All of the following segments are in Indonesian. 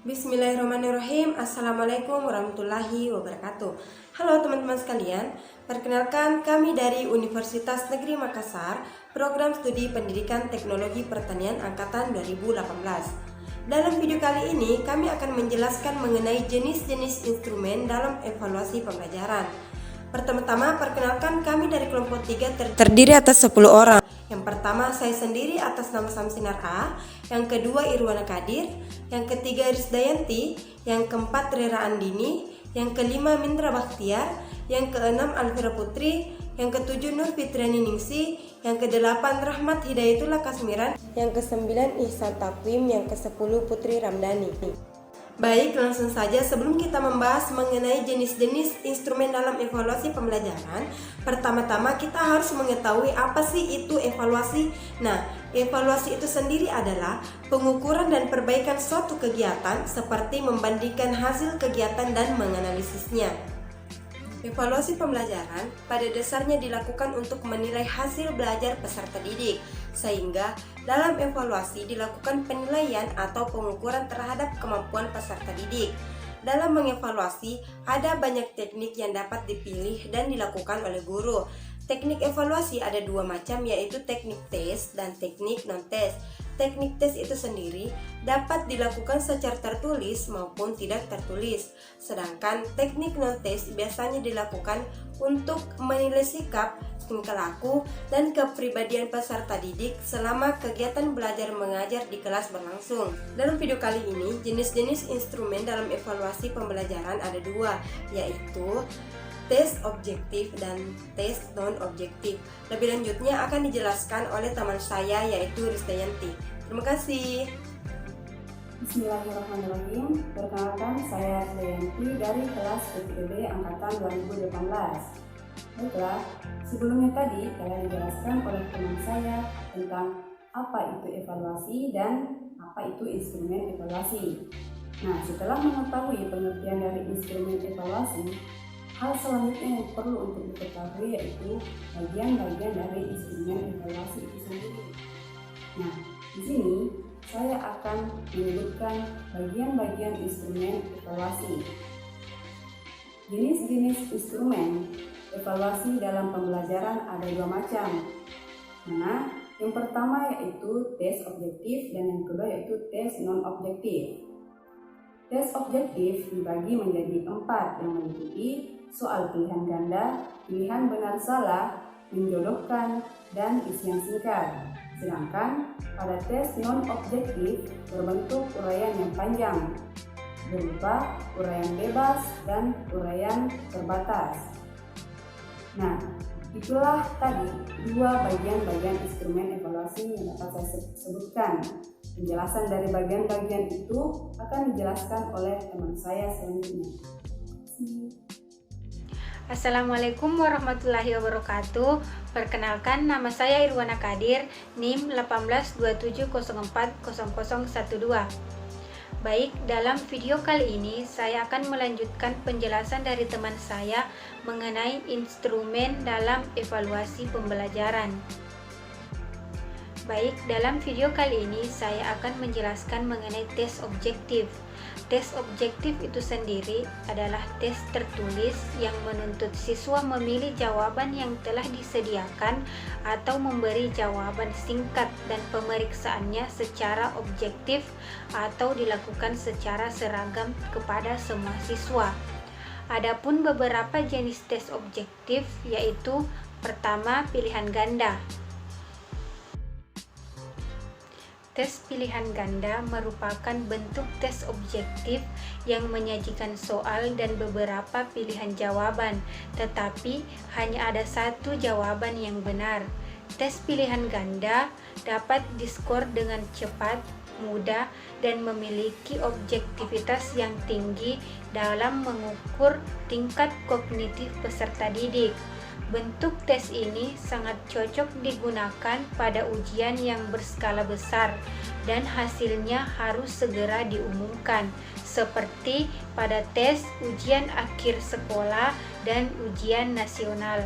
Bismillahirrahmanirrahim. Assalamualaikum warahmatullahi wabarakatuh. Halo teman-teman sekalian, perkenalkan kami dari Universitas Negeri Makassar, Program Studi Pendidikan Teknologi Pertanian Angkatan 2018. Dalam video kali ini, kami akan menjelaskan mengenai jenis-jenis instrumen dalam evaluasi pembelajaran. Pertama-tama, perkenalkan kami dari kelompok 3 terdiri atas 10 orang. Yang pertama, saya sendiri atas nama Samsinar A. Yang kedua, Irwana Kadir. Yang ketiga, Risdayanti. Yang keempat, Rera Andini. Yang kelima, Mindra Bakhtiar. Yang keenam, Alvira Putri. Yang ketujuh, Nur Fitriani Ningsi. Yang kedelapan, Rahmat Hidayatullah Kasmiran. Yang kesembilan, Ihsan Takwim. Yang kesepuluh, Putri Ramdhani. Baik, langsung saja sebelum kita membahas mengenai jenis-jenis instrumen dalam evaluasi pembelajaran, pertama-tama kita harus mengetahui apa sih itu evaluasi. Nah, evaluasi itu sendiri adalah pengukuran dan perbaikan suatu kegiatan seperti membandingkan hasil kegiatan dan menganalisisnya. Evaluasi pembelajaran pada dasarnya dilakukan untuk menilai hasil belajar peserta didik, sehingga dalam evaluasi dilakukan penilaian atau pengukuran terhadap kemampuan peserta didik. Dalam mengevaluasi, ada banyak teknik yang dapat dipilih dan dilakukan oleh guru. Teknik evaluasi ada dua macam, yaitu teknik tes dan teknik non-tes. Teknik tes itu sendiri dapat dilakukan secara tertulis maupun tidak tertulis. Sedangkan teknik non-tes biasanya dilakukan untuk menilai sikap, tingkah laku, dan kepribadian peserta didik selama kegiatan belajar mengajar di kelas berlangsung. Dalam video kali ini, jenis-jenis instrumen dalam evaluasi pembelajaran ada dua, yaitu tes objektif dan tes non-objektif. Lebih lanjutnya akan dijelaskan oleh teman saya, yaitu Risdayanti. Terima kasih. Bismillahirrahmanirrahim. Perkenalkan, saya Risdayanti dari kelas PTB Angkatan 2018. Baiklah, sebelumnya tadi telah dijelaskan oleh teman saya tentang apa itu evaluasi dan apa itu instrumen evaluasi. Nah, setelah mengetahui pengertian dari instrumen evaluasi, hal selanjutnya yang perlu untuk diketahui yaitu bagian-bagian dari instrumen evaluasi itu sendiri. Nah, di sini saya akan menyebutkan bagian-bagian instrumen evaluasi. Jenis-jenis instrumen evaluasi dalam pembelajaran ada dua macam. Nah, yang pertama yaitu tes objektif dan yang kedua yaitu tes non-objektif. Tes objektif dibagi menjadi 4 yang meliputi soal pilihan ganda, pilihan benar salah, menjodohkan, dan isian singkat. Sedangkan pada tes non-objektif berbentuk uraian yang panjang, berupa uraian bebas dan uraian terbatas. Nah, itulah tadi dua bagian-bagian instrumen evaluasi yang dapat saya sebutkan. Penjelasan dari bagian-bagian itu akan dijelaskan oleh teman saya selanjutnya. Assalamualaikum warahmatullahi wabarakatuh. Perkenalkan, nama saya Irwana Kadir, NIM 1827040012. Baik, dalam video kali ini saya akan melanjutkan penjelasan dari teman saya mengenai instrumen dalam evaluasi pembelajaran. Baik, dalam video kali ini saya akan menjelaskan mengenai tes objektif. Tes objektif itu sendiri adalah tes tertulis yang menuntut siswa memilih jawaban yang telah disediakan atau memberi jawaban singkat dan pemeriksaannya secara objektif atau dilakukan secara seragam kepada semua siswa. Adapun beberapa jenis tes objektif yaitu pertama, pilihan ganda. Tes pilihan ganda merupakan bentuk tes objektif yang menyajikan soal dan beberapa pilihan jawaban, tetapi hanya ada satu jawaban yang benar. Tes pilihan ganda dapat diskor dengan cepat, mudah, dan memiliki objektivitas yang tinggi dalam mengukur tingkat kognitif peserta didik. Bentuk tes ini sangat cocok digunakan pada ujian yang berskala besar dan hasilnya harus segera diumumkan, seperti pada tes ujian akhir sekolah dan ujian nasional.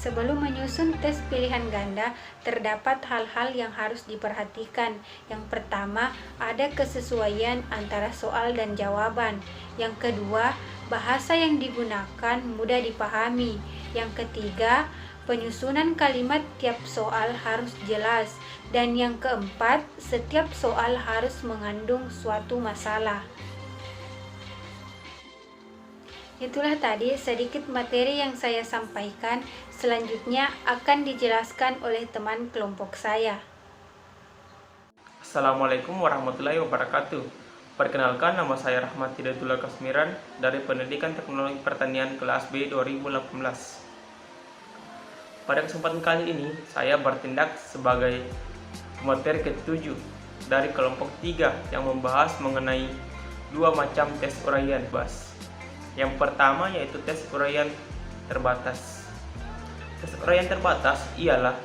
Sebelum menyusun tes pilihan ganda, terdapat hal-hal yang harus diperhatikan. Yang pertama, ada kesesuaian antara soal dan jawaban. Yang kedua, bahasa yang digunakan mudah dipahami. Yang ketiga, penyusunan kalimat tiap soal harus jelas. Dan yang keempat, setiap soal harus mengandung suatu masalah. Itulah tadi sedikit materi yang saya sampaikan. Selanjutnya akan dijelaskan oleh teman kelompok saya. Assalamualaikum warahmatullahi wabarakatuh. Perkenalkan, nama saya Rahmat Hidayatullah Kasmiran dari Pendidikan Teknologi Pertanian kelas B 2018. Pada kesempatan kali ini, saya bertindak sebagai materi ke-7 dari kelompok 3 yang membahas mengenai dua macam tes uraian bebas. Yang pertama yaitu tes uraian terbatas. Tes uraian terbatas ialah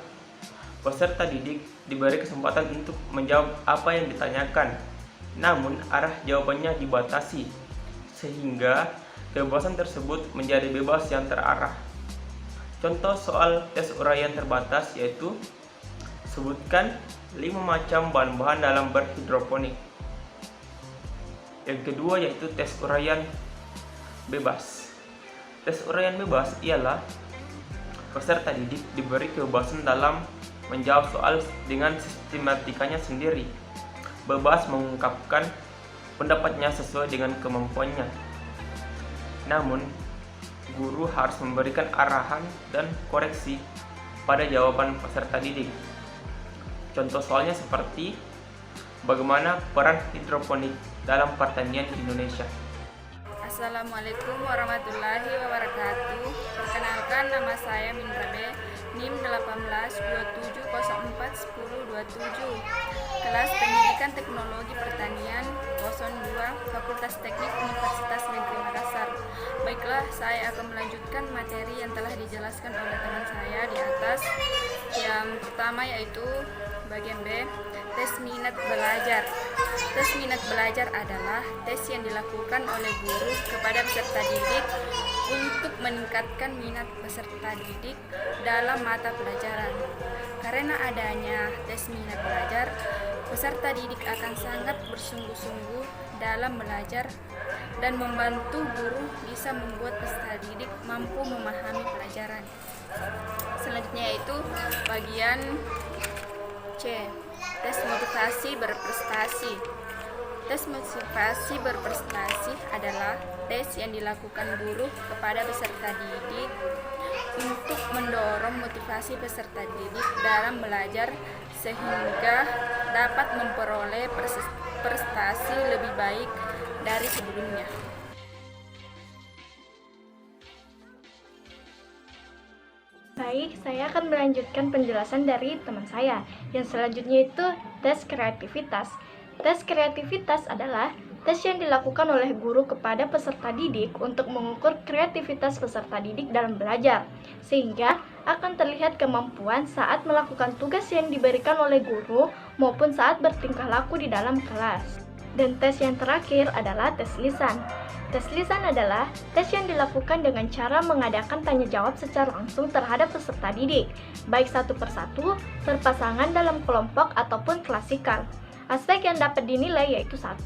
peserta didik diberi kesempatan untuk menjawab apa yang ditanyakan, namun arah jawabannya dibatasi, sehingga kebebasan tersebut menjadi bebas yang terarah. Contoh soal tes uraian terbatas yaitu sebutkan 5 macam bahan-bahan dalam berhidroponik. Yang kedua yaitu tes uraian bebas. Tes uraian bebas ialah peserta didik diberi kebebasan dalam menjawab soal dengan sistematikanya sendiri, bebas mengungkapkan pendapatnya sesuai dengan kemampuannya. Namun, guru harus memberikan arahan dan koreksi pada jawaban peserta didik. Contoh soalnya seperti bagaimana peran hidroponik dalam pertanian di Indonesia. Assalamualaikum warahmatullahi wabarakatuh. Perkenalkan, nama saya Mindra B, NIM 1827041027, kelas Pendidikan Teknologi Pertanian 02 Fakultas Teknik Universitas Negeri Makassar. Baiklah, saya akan melanjutkan materi yang telah dijelaskan oleh teman saya di atas. Yang pertama yaitu bagian B, tes minat belajar. Tes minat belajar adalah tes yang dilakukan oleh guru kepada peserta didik untuk meningkatkan minat peserta didik dalam mata pelajaran. Karena adanya tes minat belajar, peserta didik akan sangat bersungguh-sungguh dalam belajar dan membantu guru bisa membuat peserta didik mampu memahami pelajaran. Selanjutnya yaitu bagian C, tes motivasi berprestasi. Tes motivasi berprestasi adalah tes yang dilakukan guru kepada peserta didik untuk mendorong motivasi peserta didik dalam belajar sehingga dapat memperoleh prestasi lebih baik dari sebelumnya. Baik, saya akan melanjutkan penjelasan dari teman saya. Yang selanjutnya itu tes kreativitas. Tes kreativitas adalah tes yang dilakukan oleh guru kepada peserta didik untuk mengukur kreativitas peserta didik dalam belajar, sehingga akan terlihat kemampuan saat melakukan tugas yang diberikan oleh guru maupun saat bertingkah laku di dalam kelas. Dan tes yang terakhir adalah tes lisan. Tes lisan adalah tes yang dilakukan dengan cara mengadakan tanya jawab secara langsung terhadap peserta didik, baik satu persatu, berpasangan dalam kelompok ataupun klasikal. Aspek yang dapat dinilai yaitu 1.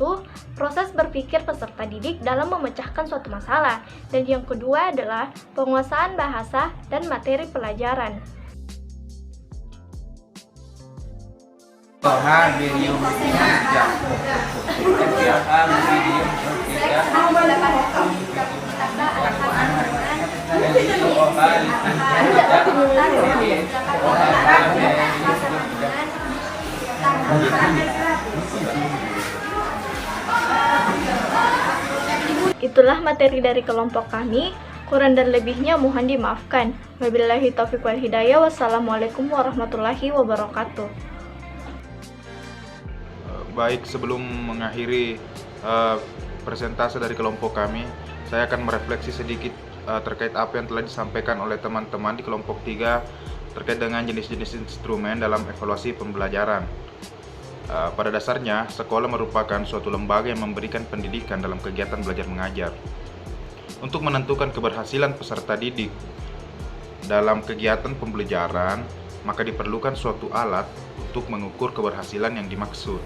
Proses berpikir peserta didik dalam memecahkan suatu masalah, dan yang kedua adalah penguasaan bahasa dan materi pelajaran. Itulah materi dari kelompok kami. Kurang dan lebihnya mohon dimaafkan. Wabillahi taufiq wal hidayah. Wassalamualaikum warahmatullahi wabarakatuh. Baik, sebelum mengakhiri presentase dari kelompok kami, saya akan merefleksi sedikit terkait apa yang telah disampaikan oleh teman-teman di kelompok 3 terkait dengan jenis-jenis instrumen dalam evaluasi pembelajaran. Pada dasarnya, sekolah merupakan suatu lembaga yang memberikan pendidikan dalam kegiatan belajar mengajar. Untuk menentukan keberhasilan peserta didik dalam kegiatan pembelajaran, maka diperlukan suatu alat untuk mengukur keberhasilan yang dimaksud,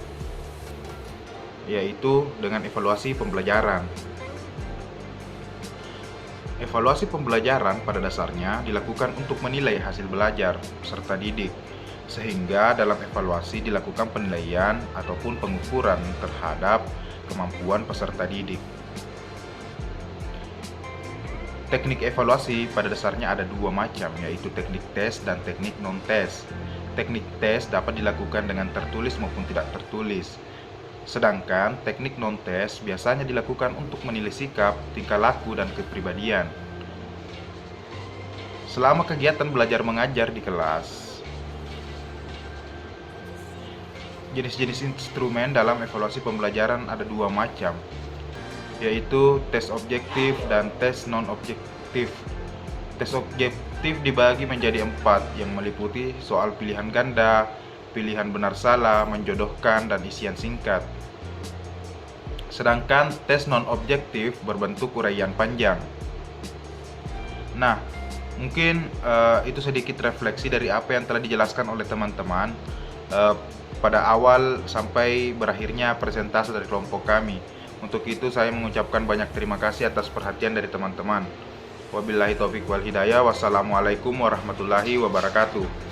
yaitu dengan evaluasi pembelajaran. Evaluasi pembelajaran pada dasarnya dilakukan untuk menilai hasil belajar peserta didik, sehingga dalam evaluasi dilakukan penilaian ataupun pengukuran terhadap kemampuan peserta didik. Teknik evaluasi pada dasarnya ada dua macam, yaitu teknik tes dan teknik non-tes. Teknik tes dapat dilakukan dengan tertulis maupun tidak tertulis. Sedangkan teknik non-tes biasanya dilakukan untuk menilai sikap, tingkah laku, dan kepribadian. Selama kegiatan belajar mengajar di kelas, jenis-jenis instrumen dalam evaluasi pembelajaran ada dua macam, yaitu tes objektif dan tes non-objektif. Tes objektif dibagi menjadi 4, yang meliputi soal pilihan ganda, pilihan benar salah, menjodohkan, dan isian singkat. Sedangkan tes non-objektif berbentuk uraian panjang. Nah, mungkin itu sedikit refleksi dari apa yang telah dijelaskan oleh teman-teman pada awal sampai berakhirnya presentasi dari kelompok kami. Untuk itu saya mengucapkan banyak terima kasih atas perhatian dari teman-teman. Wabillahi taufiq wal hidayah. Wassalamualaikum warahmatullahi wabarakatuh.